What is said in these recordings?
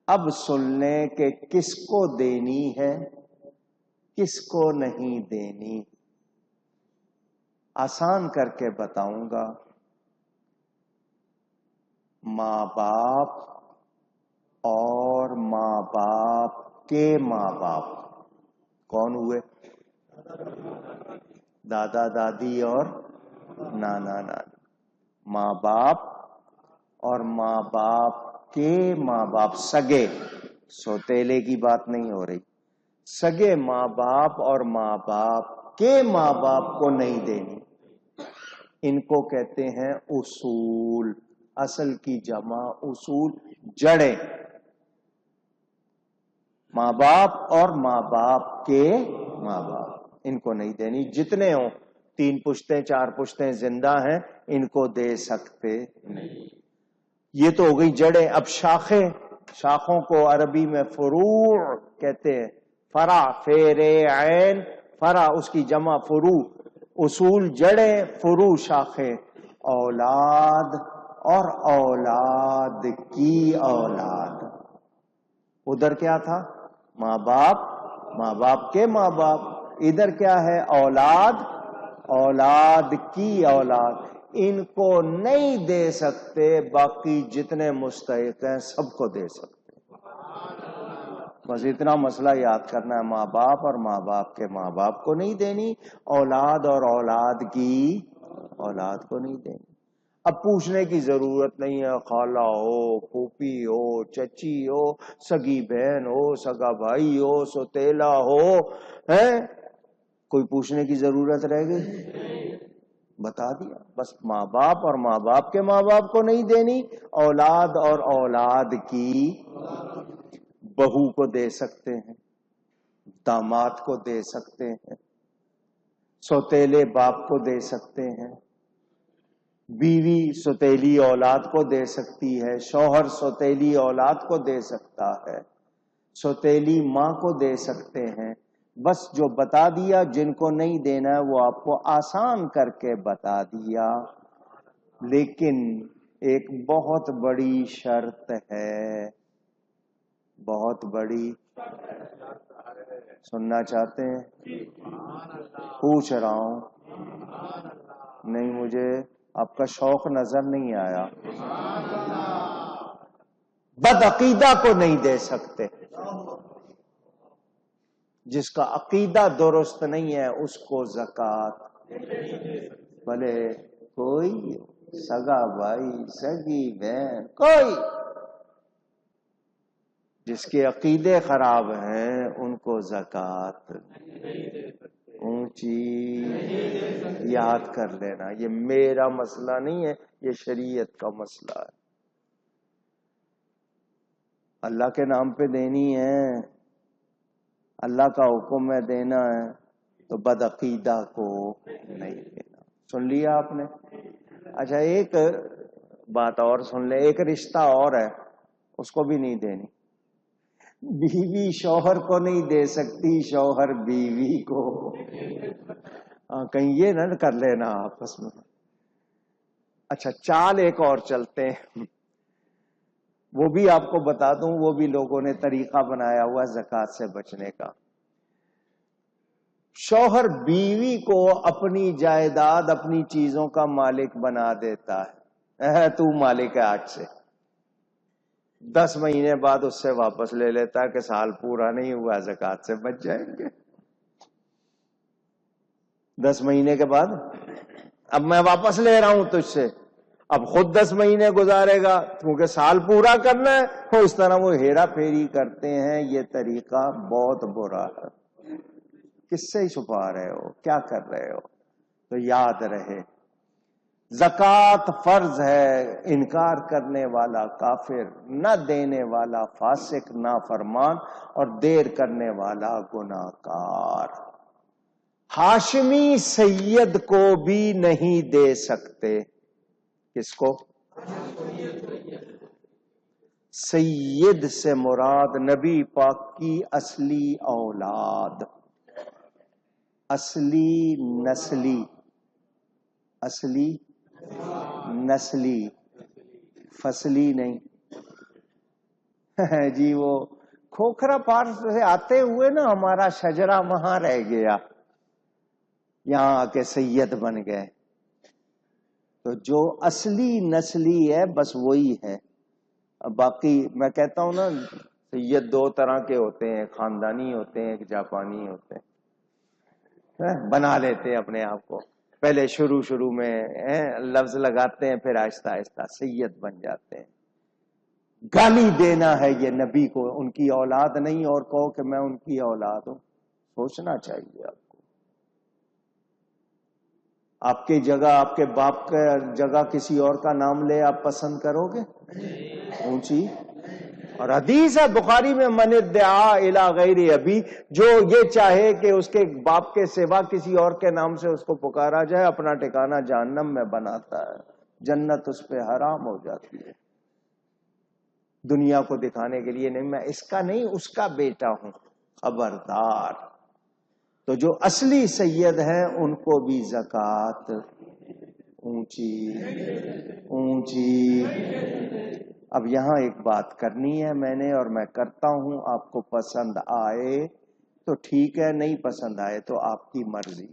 اب سن لیں کہ کس کو دینی ہے کس کو نہیں دینی. آسان کر کے بتاؤں گا. ماں باپ اور ماں باپ کے ماں باپ کون ہوئے؟ دادا دادی اور نانا نانی. ماں باپ اور ماں باپ کے ماں باپ سگے، سوتیلے کی بات نہیں ہو رہی. سگے ماں باپ اور ماں باپ کے ماں باپ کو نہیں دینی. ان کو کہتے ہیں اصول. اصل کی جمع اصول، جڑیں. ماں باپ اور ماں باپ کے ماں باپ ان کو نہیں دینی. جتنے ہوں، 3 پشتیں 4 پشتیں زندہ ہیں، ان کو دے سکتے نہیں. یہ تو ہو گئی جڑیں. اب شاخیں، شاخوں کو عربی میں فروع کہتے ہیں. فرع، فیر عین فرع، اس کی جمع فروع. اصول جڑیں، فروع شاخیں. اولاد اور اولاد کی اولاد. ادھر کیا تھا؟ ماں باپ، ماں باپ کے ماں باپ. ادھر کیا ہے؟ اولاد، اولاد کی اولاد. ان کو نہیں دے سکتے، باقی جتنے مستحق ہیں سب کو دے سکتے. بس اتنا مسئلہ یاد کرنا ہے. ماں باپ اور ماں باپ کے ماں باپ کو نہیں دینی، اولاد اور اولاد کی اولاد کو نہیں دینی. اب پوچھنے کی ضرورت نہیں ہے. خالہ ہو، پھوپھی ہو، چچی ہو، سگی بہن ہو، سگا بھائی ہو، سوتیلا ہو، کوئی پوچھنے کی ضرورت رہ گئی؟ بتا دیا. بس ماں باپ اور ماں باپ کے ماں باپ کو نہیں دینی. اولاد اور اولاد کی. بہو کو دے سکتے ہیں، داماد کو دے سکتے ہیں، سوتیلے باپ کو دے سکتے ہیں، بیوی سوتیلی اولاد کو دے سکتی ہے، شوہر سوتیلی اولاد کو دے سکتا ہے، سوتیلی ماں کو دے سکتے ہیں. بس جو بتا دیا جن کو نہیں دینا ہے وہ آپ کو آسان کر کے بتا دیا. لیکن ایک بہت بڑی شرط ہے. بہت بڑی. سننا چاہتے ہیں؟ پوچھ رہا ہوں. نہیں، مجھے آپ کا شوق نظر نہیں آیا. بد عقیدہ کو نہیں دے سکتے. جس کا عقیدہ درست نہیں ہے اس کو زکوٰۃ. بھلے کوئی سگا بھائی، سگی بہن، کوئی جس کے عقیدے خراب ہیں ان کو زکوٰۃ. اونچی یاد کر لینا، یہ میرا مسئلہ نہیں ہے، یہ شریعت کا مسئلہ ہے. اللہ کے نام پہ دینی ہے، اللہ کا حکم ہے دینا ہے، تو بدعقیدہ کو نہیں دینا. سن لیا آپ نے؟ اچھا، ایک بات اور سن لیں. ایک رشتہ اور ہے، اس کو بھی نہیں دینی. بیوی شوہر کو نہیں دے سکتی، شوہر بیوی کو. کہیں یہ نہ کر لینا آپس میں. اچھا، چال ایک اور چلتے ہیں، وہ بھی آپ کو بتا دوں. وہ بھی لوگوں نے طریقہ بنایا ہوا زکوٰۃ سے بچنے کا. شوہر بیوی کو اپنی جائیداد، اپنی چیزوں کا مالک بنا دیتا ہے. تو مالک ہے آج سے. 10 مہینے بعد اس سے واپس لے لیتا ہے کہ سال پورا نہیں ہوا، زکوٰۃ سے بچ جائیں گے. 10 مہینے کے بعد اب میں واپس لے رہا ہوں تجھ سے. اب خود 10 مہینے گزارے گا کیونکہ سال پورا کرنا ہے. اور اس طرح وہ ہیرا پھیری کرتے ہیں. یہ طریقہ بہت برا ہے. کس سے چھپا رہے ہو؟ کیا کر رہے ہو؟ تو یاد رہے، زکوٰۃ فرض ہے. انکار کرنے والا کافر، نہ دینے والا فاسق نافرمان، اور دیر کرنے والا گناہ کار. ہاشمی سید کو بھی نہیں دے سکتے. کس کو؟ سید سے مراد نبی پاک کی اصلی اولاد، اصلی نسلی، اصلی نسلی، فصلی نہیں. جی وہ کھوکھرا پار سے آتے ہوئے نا ہمارا شجرا وہاں رہ گیا، یہاں آ کے سید بن گئے. تو جو اصلی نسلی ہے بس وہی ہے. اب باقی میں کہتا ہوں نا سید دو طرح کے ہوتے ہیں، خاندانی ہوتے ہیں، ایک جاپانی ہوتے ہیں. بنا لیتے ہیں اپنے آپ کو، پہلے شروع میں لفظ لگاتے ہیں، پھر آہستہ آہستہ سید بن جاتے ہیں. گالی دینا ہے یہ نبی کو، ان کی اولاد نہیں، اور کہو کہ میں ان کی اولاد ہوں. سوچنا چاہیے آپ کو. آپ کی جگہ، آپ کے باپ کا جگہ کسی اور کا نام لے آپ پسند کرو گے؟ اونچی. اور حدیث ہے بخاری میں، من ادعا الی غیر ابی، جو یہ چاہے کہ اس کے باپ کے سوا کسی اور کے نام سے اس کو پکارا جائے، اپنا ٹھکانہ جہنم میں بناتا ہے، جنت اس پہ حرام ہو جاتی ہے. دنیا کو دکھانے کے لیے نہیں، میں اس کا نہیں اس کا بیٹا ہوں، خبردار. تو جو اصلی سید ہیں ان کو بھی زکوٰۃ اونچی اونچی. اب یہاں ایک بات کرنی ہے میں نے، اور میں کرتا ہوں، آپ کو پسند آئے تو ٹھیک ہے، نہیں پسند آئے تو آپ کی مرضی.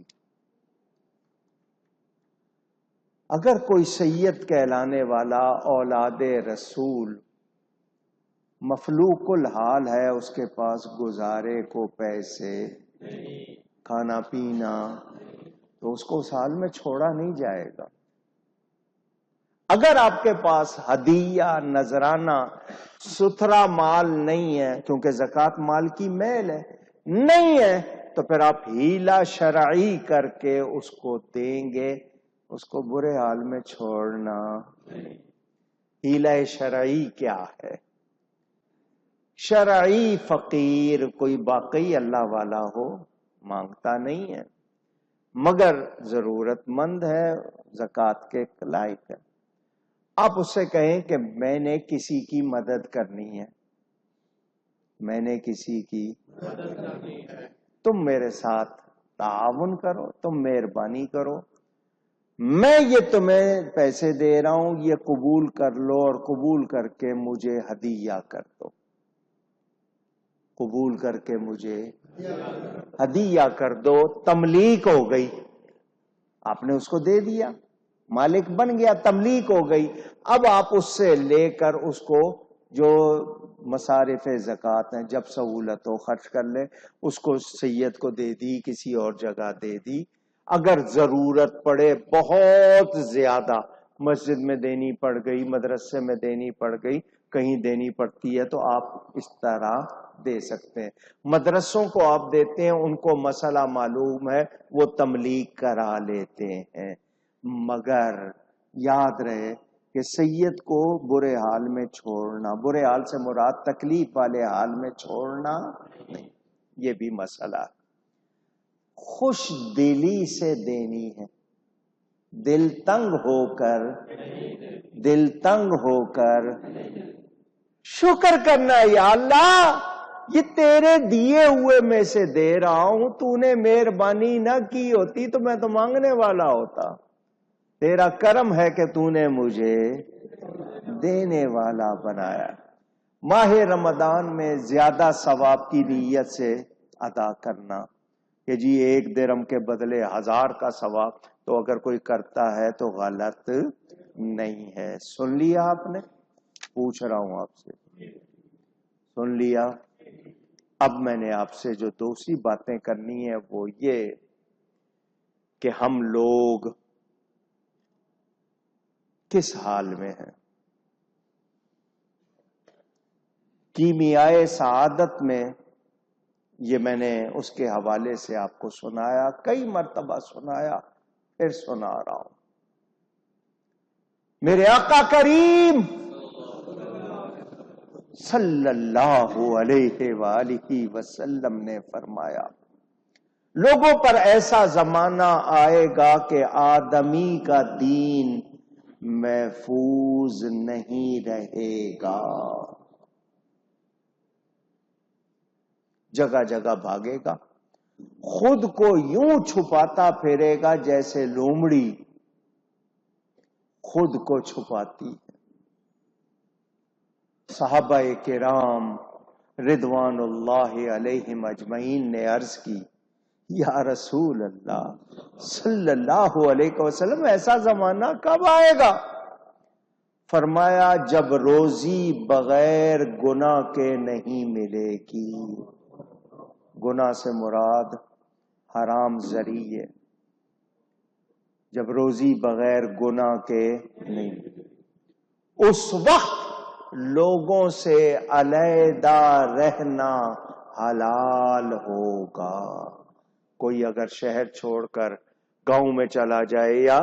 اگر کوئی سید کہلانے والا اولاد رسول مفلوق الحال ہے، اس کے پاس گزارے کو پیسے، کھانا پینا، تو اس کو اس حال میں چھوڑا نہیں جائے گا. اگر آپ کے پاس ہدیہ نذرانہ ستھرا مال نہیں ہے، کیونکہ زکوٰۃ مال کی میل ہے، نہیں ہے، تو پھر آپ ہیلا شرعی کر کے اس کو دیں گے. اس کو برے حال میں چھوڑنا. ہیلا شرعی کیا ہے؟ شرعی فقیر کوئی واقعی اللہ والا ہو، مانگتا نہیں ہے مگر ضرورت مند ہے، زکوٰۃ کے لائق ہے. آپ اس سے کہیں کہ میں نے کسی کی مدد کرنی ہے، میں نے کسی کی مدد کرنی ہے، تم میرے ساتھ تعاون کرو، تم مہربانی کرو، میں یہ تمہیں پیسے دے رہا ہوں، یہ قبول کر لو، اور قبول کر کے مجھے ہدیہ کر دو، قبول کر کے مجھے ہدیہ کر دو. تملیک ہو گئی، آپ نے اس کو دے دیا، مالک بن گیا، تملیک ہو گئی. اب آپ اس سے لے کر اس کو جو مصارف زکوٰۃ ہیں، جب سہولت ہو خرچ کر لے، اس کو سید کو دے دی، کسی اور جگہ دے دی. اگر ضرورت پڑے بہت زیادہ، مسجد میں دینی پڑ گئی، مدرسے میں دینی پڑ گئی، کہیں دینی پڑتی ہے، تو آپ اس طرح دے سکتے ہیں. مدرسوں کو آپ دیتے ہیں، ان کو مسئلہ معلوم ہے، وہ تملیغ کرا لیتے ہیں. مگر یاد رہے کہ سید کو برے حال میں چھوڑنا، برے حال سے مراد تکلیف والے حال میں چھوڑنا نہیں، یہ بھی مسئلہ. خوش دلی سے دینی ہے، دل تنگ ہو کر شکر کرنا. یا اللہ یہ تیرے دیے ہوئے میں سے دے رہا ہوں، تو نے مہربانی نہ کی ہوتی تو میں تو مانگنے والا ہوتا. تیرا کرم ہے کہ تو نے مجھے دینے والا بنایا. ماہ رمضان میں زیادہ ثواب کی نیت سے ادا کرنا کہ جی 1 درہم کے بدلے 1000 کا ثواب، تو اگر کوئی کرتا ہے تو غلط نہیں ہے. سن لیا آپ نے؟ پوچھ رہا ہوں آپ سے، سن لیا؟ اب میں نے آپ سے جو دوسری باتیں کرنی ہے وہ یہ کہ ہم لوگ کس حال میں ہیں. کیمیائے سعادت میں، یہ میں نے اس کے حوالے سے آپ کو سنایا، کئی مرتبہ سنایا، پھر سنا رہا ہوں. میرے آقا کریم صلی اللہ علیہ وآلہ وسلم نے فرمایا، لوگوں پر ایسا زمانہ آئے گا کہ آدمی کا دین محفوظ نہیں رہے گا. جگہ جگہ بھاگے گا، خود کو یوں چھپاتا پھرے گا جیسے لومڑی خود کو چھپاتی ہے. صحابہ کرام رضوان اللہ علیہم اجمعین نے عرض کی یا رسول اللہ صلی اللہ علیہ وسلم ایسا زمانہ کب آئے گا؟ فرمایا جب روزی بغیر گناہ کے نہیں ملے گی. گناہ سے مراد حرام ذریعے. جب روزی بغیر گناہ کے نہیں ملے گی اس وقت لوگوں سے علیحدہ رہنا حلال ہوگا. کوئی اگر شہر چھوڑ کر گاؤں میں چلا جائے یا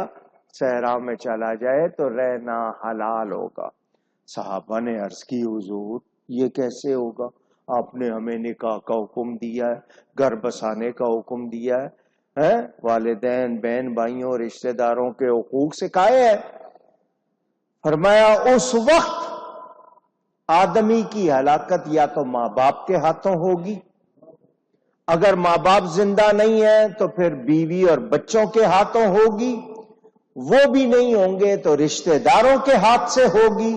صحرا میں چلا جائے تو رہنا حلال ہوگا. صحابہ نے عرض کی حضور یہ کیسے ہوگا؟ آپ نے ہمیں نکاح کا حکم دیا ہے، گھر بسانے کا حکم دیا ہے، والدین بہن بھائیوں رشتہ داروں کے حقوق سکھائے ہیں. فرمایا اس وقت آدمی کی ہلاکت یا تو ماں باپ کے ہاتھوں ہوگی، اگر ماں باپ زندہ نہیں ہیں تو پھر بیوی اور بچوں کے ہاتھوں ہوگی، وہ بھی نہیں ہوں گے تو رشتہ داروں کے ہاتھ سے ہوگی.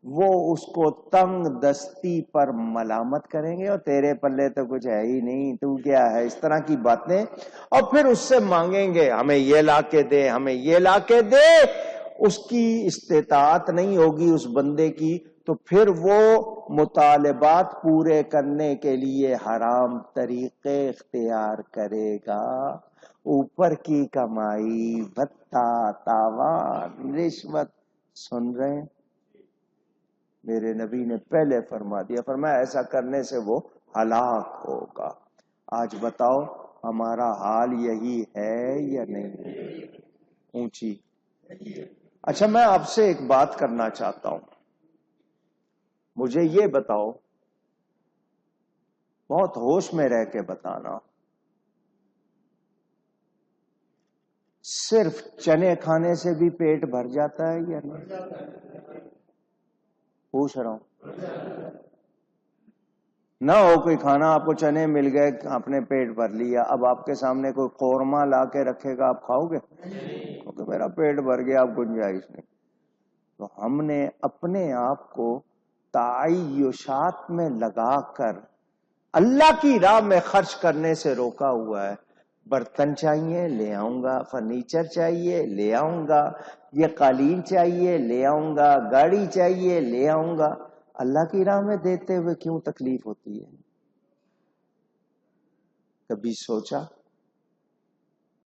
وہ اس کو تنگ دستی پر ملامت کریں گے اور تیرے پلے تو کچھ ہے ہی نہیں، تو کیا ہے، اس طرح کی باتیں، اور پھر اس سے مانگیں گے ہمیں یہ لا کے دے، ہمیں یہ لا کے دے. اس کی استطاعت نہیں ہوگی اس بندے کی، تو پھر وہ مطالبات پورے کرنے کے لیے حرام طریقے اختیار کرے گا. اوپر کی کمائی، بھتہ، تاوان، رشوت. سن رہے ہیں؟ میرے نبی نے پہلے فرما دیا، فرمایا ایسا کرنے سے وہ ہلاک ہوگا. آج بتاؤ ہمارا حال یہی ہے یا نہیں؟ اونچی. اچھا میں آپ سے ایک بات کرنا چاہتا ہوں. مجھے یہ بتاؤ، بہت ہوش میں رہ کے بتانا، صرف چنے کھانے سے بھی پیٹ بھر جاتا ہے یا نہیں؟ پوچھ رہا ہوں. نہ ہو کوئی کھانا آپ کو چنے مل گئے آپ نے پیٹ بھر لیا، اب آپ کے سامنے کوئی قورمہ لا کے رکھے گا آپ کھاؤ گے؟ کیونکہ میرا پیٹ بھر گیا، آپ گنجائش نہیں. تو ہم نے اپنے آپ کو تعیشات میں لگا کر اللہ کی راہ میں خرچ کرنے سے روکا ہوا ہے. برتن چاہیے لے آؤں گا، فرنیچر چاہیے لے آؤں گا، یہ قالین چاہیے لے آؤں گا، گاڑی چاہیے لے آؤں گا. اللہ کی راہ میں دیتے ہوئے کیوں تکلیف ہوتی ہے؟ کبھی سوچا؟